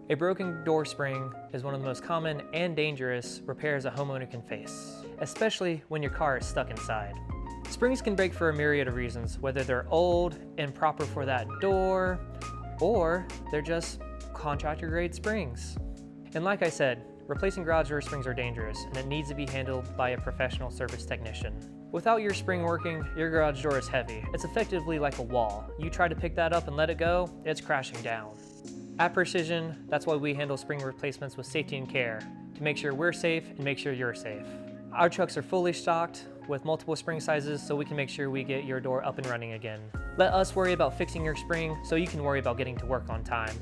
A broken door spring is one of the most common and dangerous repairs a homeowner can face, especially when your car is stuck inside. Springs can break for a myriad of reasons, whether they're old, improper for that door, or they're just contractor-grade springs. And like I said, replacing garage door springs are dangerous, and it needs to be handled by a professional service technician. Without your spring working, your garage door is heavy. It's effectively like a wall. You try to pick that up and let it go, it's crashing down. At Precision, that's why we handle spring replacements with safety and care, to make sure we're safe and make sure you're safe. Our trucks are fully stocked with multiple spring sizes so we can make sure we get your door up and running again. Let us worry about fixing your spring so you can worry about getting to work on time.